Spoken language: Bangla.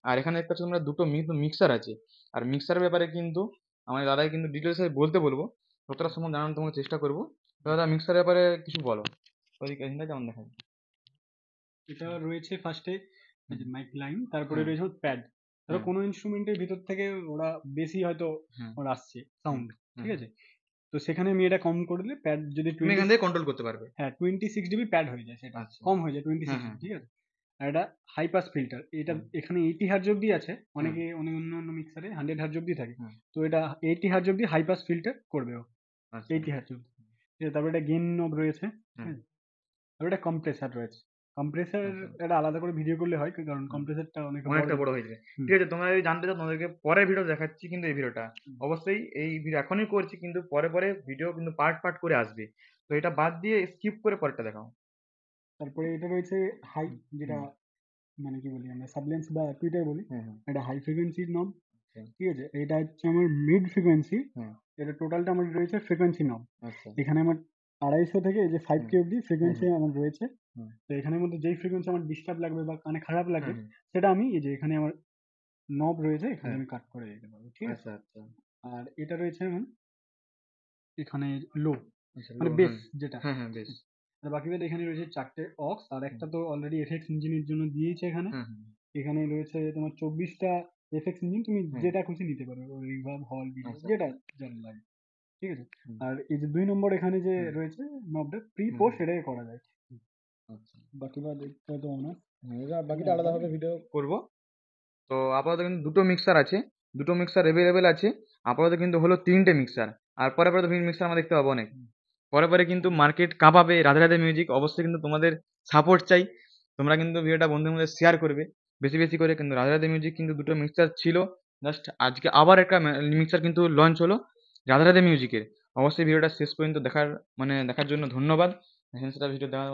আর এখানে দেখতে পাচ্ছ তোমরা দুটো মিক্সার আছে। আর মিক্সারের ব্যাপারে কিন্তু আমার দাদাকে কিন্তু ডিটেলসে বলতে বলবো, যতটা সম্ভব জানানোর তোমাকে চেষ্টা করবো। তো দাদা মিক্সারের ব্যাপারে কিছু বলো, ওইদিকে এখানটা কেমন দেখা যায়? এটা রয়েছে ফার্স্টে হুম, যে মাইক লাইন, তারপরে হ্যাঁ, রয়েছে প্যাড। ধরো হ্যাঁ, কোনো ইনস্ট্রুমেন্টের ভিতর থেকে ওরা বেশি হয়তো হ্যাঁ, ওর আসছে হুম, সাউন্ড, হুম, ঠিক হুম। আছে? তো সেখানে আমি এটা কম করে দিলে প্যাড যদি তুমি এখান থেকে কন্ট্রোল করতে পারবে। 26 ডিবি প্যাড হয়ে যায়, সেটা আচ্ছা। কম হয়ে যায় টোয়েন্টি হ্যাঁ, সিক্স হ্যাঁ, ডিবি ঠিক আছে? আর এটা হাই পাস ফিল্টার, এটা হুম, এখানে 80 হার্জ অব্দি আছে, হুম, অনেকে অনেক অন্য মিক্সারে 100 হার্জ অব্দি থাকে। হুম, তো এটা 80 হার্জ অব্দি হাই পাস ফিল্টার করবে ও, আচ্ছা। 80 হার্জ অব্দি, ঠিক আছে? তারপরে এটা গেইন নব রয়েছে, ঠিক হুম, আছে? তারপরে এটা কম্প্রেসার রয়েছে। কম্প্রেসার আচ্ছা। এটা আলাদা করে ভিডিও করলে হয়, কারণ হুম। কম্প্রেসারটা অনেকটা বড় অনেকটা বড় জিনিস। হয়ে যাবে। হুম, ঠিক আছে, তোমরা যদি জানতে চাও তোমাদেরকে পরের ভিডিও দেখাচ্ছি, কিন্তু এই ভিডিওটা হুম, অবশ্যই এই ভিডিও এখনই করছি, কিন্তু পরে ভিডিও কিন্তু পার্ট পার্ট করে আসবে। তো এটা বাদ দিয়ে স্কিপ করে পরেরটা দেখাও। তারপরে এটা রয়েছে হাই, হুম, যেটা হুম, মানে কি বলি আমরা, সাবলেন্স বা টুইটার বলি। হুম, হুম, এটা হাই ফ্রিকোয়েন্সির নব, আচ্ছা, ঠিক আছে? এটা হচ্ছে আমার মিড ফ্রিকোয়েন্সি। হুম, এটা টোটালটা আমার রয়েছে ফ্রিকোয়েন্সি নব। আচ্ছা, এখানে আমার 250 থেকে এই যে ফাইভ হুম, কে অব্দি হুম, ফ্রিকোয়েন্সি হুম, আমার রয়েছে। হুম, তো এখানের মধ্যে যেই ফ্রিকোয়েন্সি আমার ডিস্টার্ব লাগবে বা কানে খারাপ হুম, লাগবে, হুম, সেটা আমি এই যে এখানে আমার নব রয়েছে, এখানে হ্যাঁ, আমি কাট করে দিতে পারবো, ঠিক আছে? আচ্ছা, আচ্ছা, আর এটা রয়েছে আমার এখানে লো, আচ্ছা, মানে বেস হ্যাঁ, যেটা। হ্যাঁ, হ্যাঁ, বেশ, আর বাকি বাদ এখানে রয়েছে 4টে অক্স, আর হুম, একটা তো অলরেডি এফএক্স ইঞ্জিনের জন্য দিয়েছে এখানে। হুম, হুম, এখানে রয়েছে তোমার 24টা এফএক্স ইঞ্জিন, তুমি হুম, যেটা খুশি নিতে পারো, রিভার্ব, হল, ভিডিও, আচ্ছা, যেটা যার লাগে, ঠিক আছে? হুম, আর এই যে 2 নম্বর এখানে যে হুম, রয়েছে নবটা প্রি হুম, পোস্ট, হুম, এটাই করা যায়। আচ্ছা, বাকি বাদ এটা তো অনার, হ্যাঁ, এবার ঠিক বাকিটা আছে? আলাদাভাবে ভিডিও করব। তো আপাতত কিন্তু দুটো মিক্সার আছে, দুটো মিক্সার অ্যাভেলেবেল আছে। আপাতত কিন্তু হলো তিনটে মিক্সার। আর পরে তো মিক্সার আমরা দেখতে পাবো অনেক। পরে কিন্তু মার্কেট কাঁপাবে রাধে রাধে মিউজিক। অবশ্যই কিন্তু তোমাদের সাপোর্ট চাই। তোমরা কিন্তু ভিডিওটা বন্ধুদের মধ্যে শেয়ার করবে বেশি বেশি করে। কিন্তু রাধে রাধে মিউজিক কিন্তু দুটো মিক্সার ছিল, জাস্ট আজকে আবার একটা মিক্সার কিন্তু লঞ্চ হলো রাধে রাধে মিউজিকের। অবশ্যই ভিডিওটা শেষ পর্যন্ত দেখার জন্য ধন্যবাদ। সেটা ভিডিও দেখা